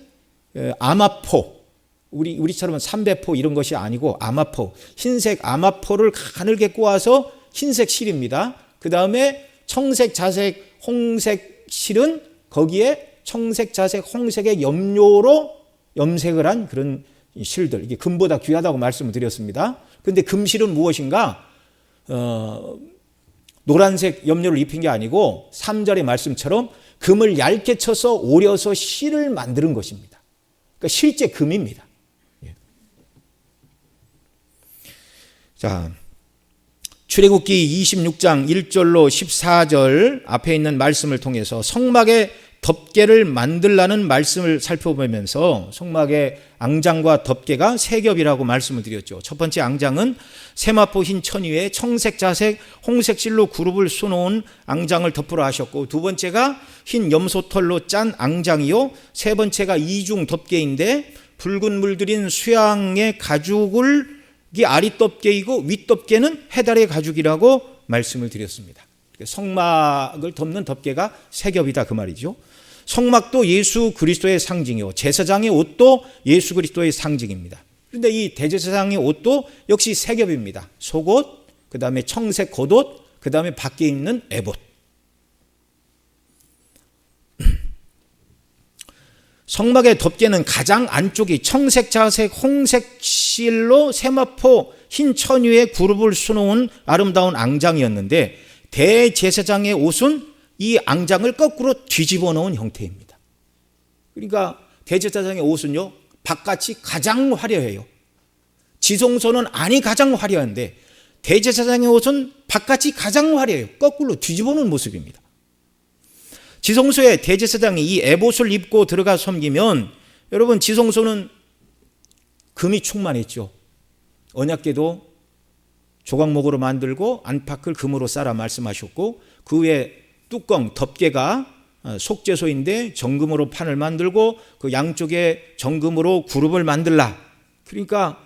아마포, 우리처럼 삼배포 이런 것이 아니고 아마포, 흰색 아마포를 가늘게 꼬아서 흰색 실입니다. 그 다음에 청색, 자색, 홍색 실은 거기에 청색, 자색, 홍색의 염료로 염색을 한 그런 실들, 이게 금보다 귀하다고 말씀을 드렸습니다. 그런데 금실은 무엇인가? 노란색 염료를 입힌 게 아니고 3절의 말씀처럼 금을 얇게 쳐서 오려서 실을 만드는 것입니다. 그러니까 실제 금입니다. 자, 출애굽기 26장 1절로 14절 앞에 있는 말씀을 통해서 성막의 덮개를 만들라는 말씀을 살펴보면서, 성막의 앙장과 덮개가 3겹이라고 말씀을 드렸죠. 첫 번째 앙장은 세마포 흰 천 위에 청색, 자색, 홍색 실로 그룹을 쏘놓은 앙장을 덮으라 하셨고, 두 번째가 흰 염소털로 짠 앙장이요, 세 번째가 이중 덮개인데 붉은 물들인 수양의 가죽을 이 아랫덮개이고 윗덮개는 해달의 가죽이라고 말씀을 드렸습니다. 성막을 덮는 덮개가 3겹이다 그 말이죠. 성막도 예수 그리스도의 상징이요, 제사장의 옷도 예수 그리스도의 상징입니다. 그런데 이 대제사장의 옷도 역시 3겹입니다. 속옷, 그 다음에 청색 겉옷, 그 다음에 밖에 입는 에봇. 성막의 덮개는 가장 안쪽이 청색, 자색, 홍색 실로 세마포 흰 천 위에 구름을 수놓은 아름다운 앙장이었는데 대제사장의 옷은 이 앙장을 거꾸로 뒤집어 놓은 형태입니다. 그러니까 대제사장의 옷은요, 바깥이 가장 화려해요. 지성소는 안이 가장 화려한데 대제사장의 옷은 바깥이 가장 화려해요. 거꾸로 뒤집어 놓은 모습입니다. 지성소에 대제사장이 이 에봇을 입고 들어가 섬기면, 여러분, 지성소는 금이 충만했죠. 언약궤도 조각목으로 만들고 안팎을 금으로 쌓아 말씀하셨고, 그 위에 뚜껑 덮개가 속죄소인데 정금으로 판을 만들고 그 양쪽에 정금으로 그룹을 만들라. 그러니까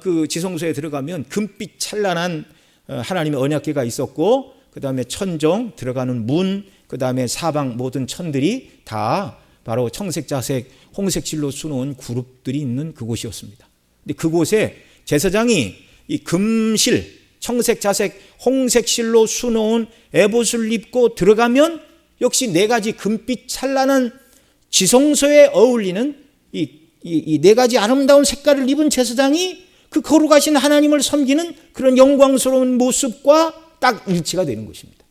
그 지성소에 들어가면 금빛 찬란한 하나님의 언약궤가 있었고, 그 다음에 천정 들어가는 문, 그 다음에 사방 모든 천들이 다 바로 청색, 자색, 홍색 실로 수놓은 그룹들이 있는 그곳이었습니다. 근데 그곳에 제사장이 이 금실, 청색, 자색, 홍색 실로 수놓은 에봇을 입고 들어가면 역시 네 가지 금빛 찬란한 지성소에 어울리는 이 네 가지 아름다운 색깔을 입은 제사장이 그 거룩하신 하나님을 섬기는 그런 영광스러운 모습과 딱 일치가 되는 것입니다.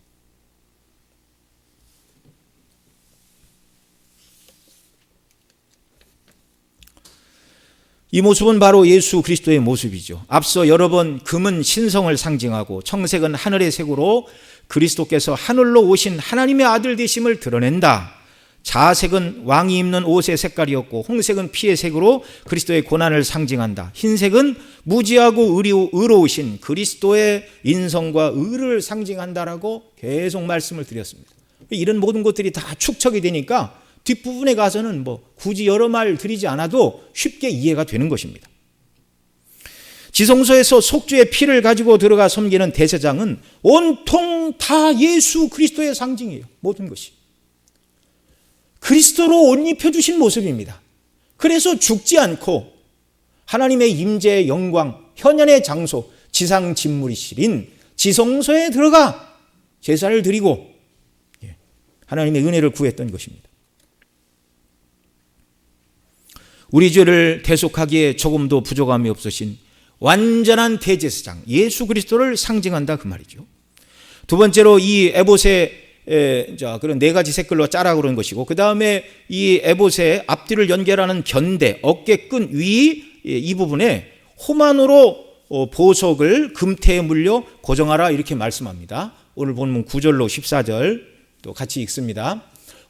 이 모습은 바로 예수 그리스도의 모습이죠. 앞서 여러 번 금은 신성을 상징하고 청색은 하늘의 색으로 그리스도께서 하늘로 오신 하나님의 아들 되심을 드러낸다. 자색은 왕이 입는 옷의 색깔이었고, 홍색은 피의 색으로 그리스도의 고난을 상징한다. 흰색은 무지하고 의로우신 그리스도의 인성과 의를 상징한다라고 계속 말씀을 드렸습니다. 이런 모든 것들이 다 축적이 되니까 뒷부분에 가서는 굳이 여러 말 드리지 않아도 쉽게 이해가 되는 것입니다. 지성소에서 속죄의 피를 가지고 들어가 섬기는 대제사장은 온통 다 예수 그리스도의 상징이에요. 모든 것이 그리스도로 옷 입혀주신 모습입니다. 그래서 죽지 않고 하나님의 임재의 영광, 현현의 장소, 지상 진물이 실인 지성소에 들어가 제사를 드리고 하나님의 은혜를 구했던 것입니다. 우리 죄를 대속하기에 조금도 부족함이 없으신 완전한 대제사장 예수 그리스도를 상징한다 그 말이죠. 두 번째로 이 에봇의 그런 네 가지 색깔로 짜라 그런 것이고, 그 다음에 이 에봇의 앞뒤를 연결하는 견대, 어깨끈 위 이 부분에 호만으로 보석을 금태에 물려 고정하라 이렇게 말씀합니다. 오늘 본문 9절로 14절 또 같이 읽습니다.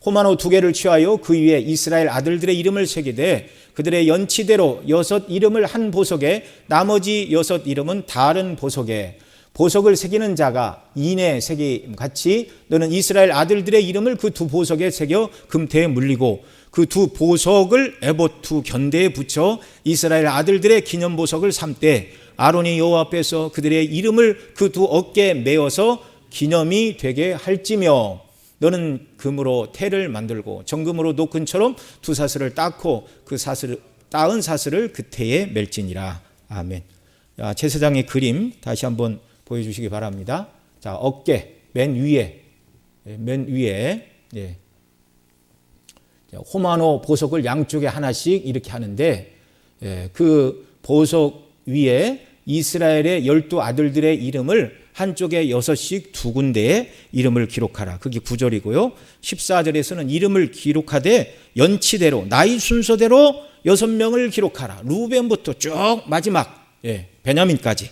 호만호 2개를 취하여 그 위에 이스라엘 아들들의 이름을 새기되 그들의 연치대로 6 이름을 한 보석에 나머지 6 이름은 다른 보석에, 보석을 새기는 자가 인에 새김 같이 너는 이스라엘 아들들의 이름을 그 2 보석에 새겨 금태에 물리고 그 2 보석을 에봇 2 견대에 붙여 이스라엘 아들들의 기념 보석을 삼되 아론이 여호와 앞에서 그들의 이름을 그 2 어깨에 메어서 기념이 되게 할지며 너는 금으로 태를 만들고 정금으로 노끈처럼 2 사슬을 닦고 그 사슬 따은 사슬을 그 태에 멜지니라. 아멘. 제사장의 그림 다시 한번 보여주시기 바랍니다. 자, 어깨 맨 위에 호마노 보석을 양쪽에 하나씩 이렇게 하는데, 그 보석 위에 이스라엘의 12 아들들의 이름을 한쪽에 6씩 2군데에 이름을 기록하라. 그게 9절이고요. 14절에서는 이름을 기록하되 연치대로 나이 순서대로 6명을 기록하라. 루벤부터 쭉 마지막 베냐민까지.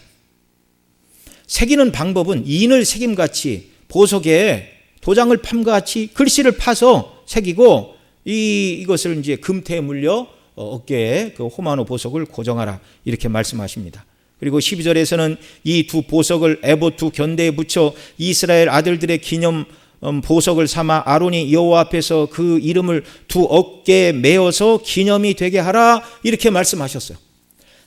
새기는 방법은 인을 새김같이 보석에 도장을 팜과 같이 글씨를 파서 새기고 이것을 이제 금태에 물려 어깨에 그 호마노 보석을 고정하라 이렇게 말씀하십니다. 그리고 12절에서는 이 2 보석을 에봇 2 견대에 붙여 이스라엘 아들들의 기념 보석을 삼아 아론이 여호와 앞에서 그 이름을 2 어깨에 메어서 기념이 되게 하라 이렇게 말씀하셨어요.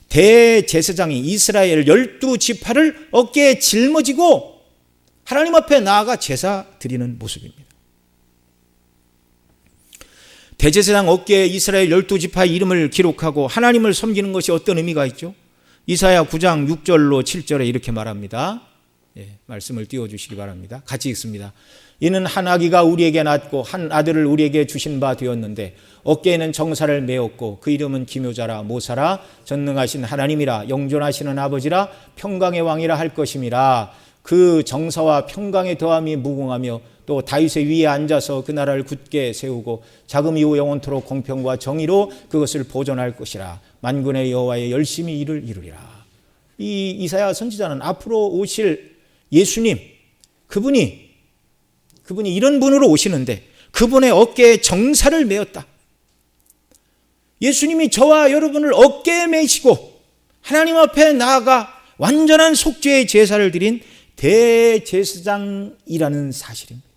대제사장이 이스라엘 12지파를 어깨에 짊어지고 하나님 앞에 나아가 제사 드리는 모습입니다. 대제사장 어깨에 이스라엘 12지파의 이름을 기록하고 하나님을 섬기는 것이 어떤 의미가 있죠? 이사야 9장 6절로 7절에 이렇게 말합니다. 말씀을 띄워주시기 바랍니다. 같이 읽습니다. 이는 한 아기가 우리에게 낳고 한 아들을 우리에게 주신 바 되었는데 어깨에는 정사를 메었고 그 이름은 기묘자라 모사라 전능하신 하나님이라 영존하시는 아버지라 평강의 왕이라 할 것임이라. 그 정사와 평강의 더함이 무궁하며 또 다윗의 위에 앉아서 그 나라를 굳게 세우고 자금 이후 영원토록 공평과 정의로 그것을 보존할 것이라. 만군의 여호와의 열심히 일을 이루리라. 이 이사야 선지자는 앞으로 오실 예수님, 그분이 이런 분으로 오시는데 그분의 어깨에 정사를 메었다. 예수님이 저와 여러분을 어깨에 메시고 하나님 앞에 나아가 완전한 속죄의 제사를 드린 대제사장이라는 사실입니다.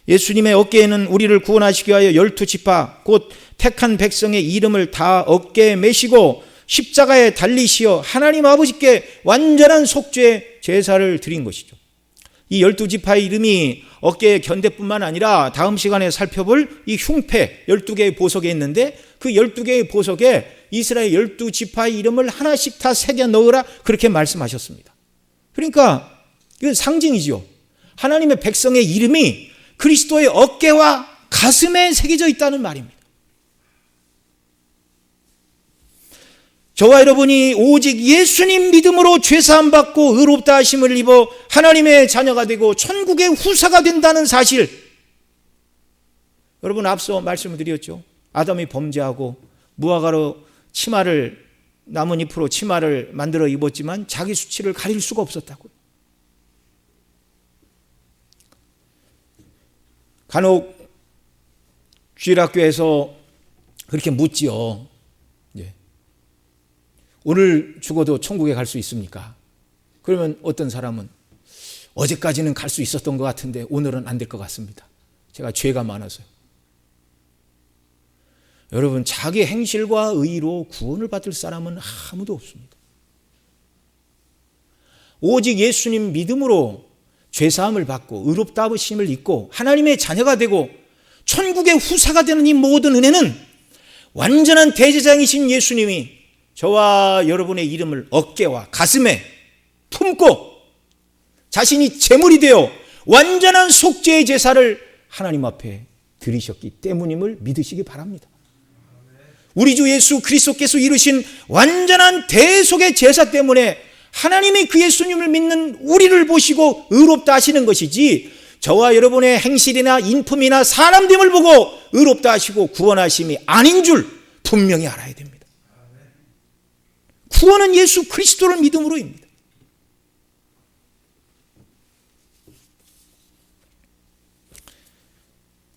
예수님의 어깨에는 우리를 구원하시기 위하여 12지파 곧 택한 백성의 이름을 다 어깨에 메시고 십자가에 달리시어 하나님 아버지께 완전한 속죄의 제사를 드린 것이죠. 이 12지파의 이름이 어깨의 견대뿐만 아니라 다음 시간에 살펴볼 이 흉패 12개의 보석에 있는데 그 12개의 보석에 이스라엘 12지파의 이름을 하나씩 다 새겨 넣으라 그렇게 말씀하셨습니다. 그러니까 이건 상징이죠. 하나님의 백성의 이름이 그리스도의 어깨와 가슴에 새겨져 있다는 말입니다. 저와 여러분이 오직 예수님 믿음으로 죄사함 받고 의롭다 하심을 입어 하나님의 자녀가 되고 천국의 후사가 된다는 사실, 여러분 앞서 말씀을 드렸죠. 아담이 범죄하고 무화과로 치마를 나뭇잎으로 치마를 만들어 입었지만 자기 수치를 가릴 수가 없었다고요. 간혹 주일학교에서 그렇게 묻지요. 오늘 죽어도 천국에 갈 수 있습니까? 그러면 어떤 사람은 어제까지는 갈 수 있었던 것 같은데 오늘은 안 될 것 같습니다. 제가 죄가 많아서요. 여러분, 자기 행실과 의로 구원을 받을 사람은 아무도 없습니다. 오직 예수님 믿음으로 죄사함을 받고 의롭다 하심을 입고 하나님의 자녀가 되고 천국의 후사가 되는 이 모든 은혜는 완전한 대제사장이신 예수님이 저와 여러분의 이름을 어깨와 가슴에 품고 자신이 제물이 되어 완전한 속죄의 제사를 하나님 앞에 드리셨기 때문임을 믿으시기 바랍니다. 우리 주 예수 그리스도께서 이루신 완전한 대속의 제사 때문에 하나님이 그 예수님을 믿는 우리를 보시고 의롭다 하시는 것이지, 저와 여러분의 행실이나 인품이나 사람됨을 보고 의롭다 하시고 구원하심이 아닌 줄 분명히 알아야 됩니다. 구원은 예수 그리스도를 믿음으로입니다.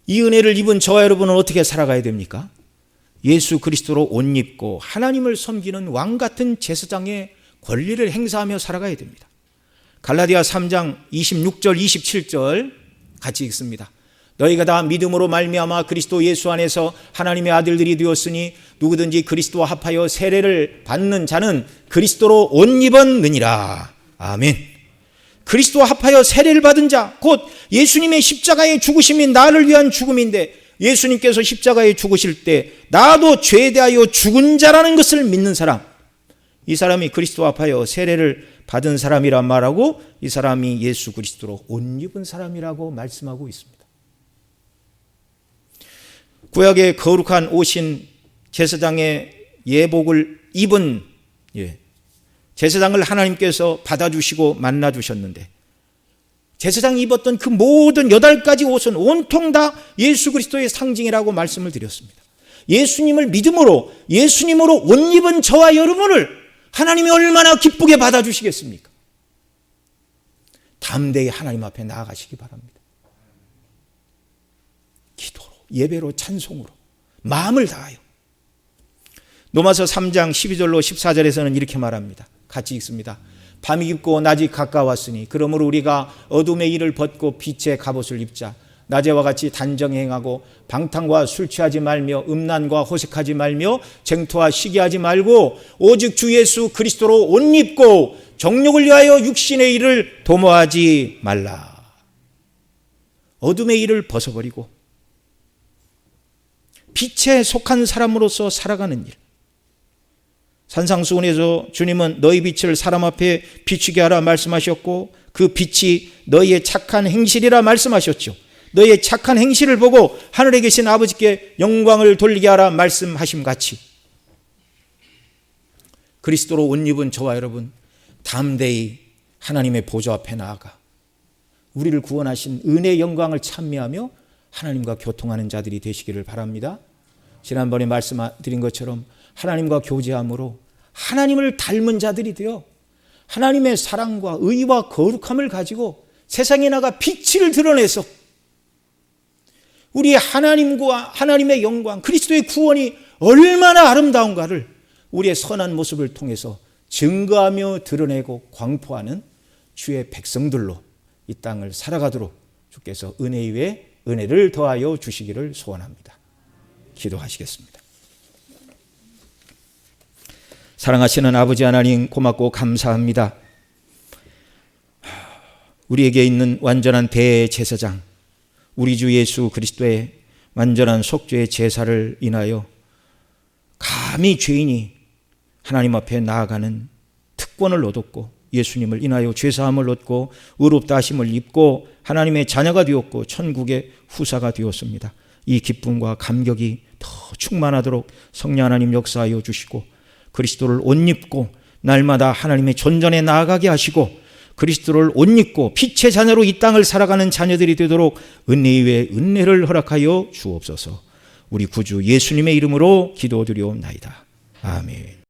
이 은혜를 입은 저와 여러분은 어떻게 살아가야 됩니까? 예수 그리스도로 옷 입고 하나님을 섬기는 왕같은 제사장의 권리를 행사하며 살아가야 됩니다. 갈라디아 3장 26절 27절 같이 읽습니다. 너희가 다 믿음으로 말미암아 그리스도 예수 안에서 하나님의 아들들이 되었으니 누구든지 그리스도와 합하여 세례를 받는 자는 그리스도로 옷 입었느니라. 아멘. 그리스도와 합하여 세례를 받은 자, 곧 예수님의 십자가의 죽으심이 나를 위한 죽음인데 예수님께서 십자가에 죽으실 때 나도 죄에 대하여 죽은 자라는 것을 믿는 사람, 이 사람이 그리스도와 합하여 세례를 받은 사람이란 말하고 이 사람이 예수 그리스도로 옷 입은 사람이라고 말씀하고 있습니다. 구약의 거룩한 옷인 제사장의 예복을 입은 제사장을 하나님께서 받아주시고 만나주셨는데 제사장이 입었던 그 모든 8가지 옷은 온통 다 예수 그리스도의 상징이라고 말씀을 드렸습니다. 예수님을 믿음으로 예수님으로 옷 입은 저와 여러분을 하나님이 얼마나 기쁘게 받아주시겠습니까? 담대히 하나님 앞에 나아가시기 바랍니다. 기도로, 예배로, 찬송으로 마음을 다하여. 로마서 3장 12절로 14절에서는 이렇게 말합니다. 같이 읽습니다. 밤이 깊고 낮이 가까웠으니 그러므로 우리가 어둠의 일을 벗고 빛의 갑옷을 입자. 낮에와 같이 단정히 행하고 방탕과 술 취하지 말며 음란과 호색하지 말며 쟁토와 시기하지 말고 오직 주 예수 그리스도로 옷 입고 정욕을 위하여 육신의 일을 도모하지 말라. 어둠의 일을 벗어버리고 빛에 속한 사람으로서 살아가는 일, 산상수훈에서 주님은 너희 빛을 사람 앞에 비추게 하라 말씀하셨고 그 빛이 너희의 착한 행실이라 말씀하셨죠. 너희의 착한 행실을 보고 하늘에 계신 아버지께 영광을 돌리게 하라 말씀하심 같이 그리스도로 옷 입은 저와 여러분 담대히 하나님의 보좌 앞에 나아가 우리를 구원하신 은혜의 영광을 찬미하며 하나님과 교통하는 자들이 되시기를 바랍니다. 지난번에 말씀드린 것처럼 하나님과 교제함으로 하나님을 닮은 자들이 되어 하나님의 사랑과 의와 거룩함을 가지고 세상에 나가 빛을 드러내서 우리 하나님과 하나님의 영광, 그리스도의 구원이 얼마나 아름다운가를 우리의 선한 모습을 통해서 증거하며 드러내고 광포하는 주의 백성들로 이 땅을 살아가도록 주께서 은혜 위에 은혜를 더하여 주시기를 소원합니다. 기도하시겠습니다. 사랑하시는 아버지 하나님 고맙고 감사합니다. 우리에게 있는 완전한 대제사장 우리 주 예수 그리스도의 완전한 속죄의 제사를 인하여 감히 죄인이 하나님 앞에 나아가는 특권을 얻었고 예수님을 인하여 죄사함을 얻고 의롭다 하심을 입고 하나님의 자녀가 되었고 천국의 후사가 되었습니다. 이 기쁨과 감격이 더 충만하도록 성령 하나님 역사하여 주시고 그리스도를 옷 입고 날마다 하나님의 존전에 나아가게 하시고 그리스도를 옷 입고 빛의 자녀로 이 땅을 살아가는 자녀들이 되도록 은혜 위에 은혜를 허락하여 주옵소서. 우리 구주 예수님의 이름으로 기도드리옵나이다. 아멘.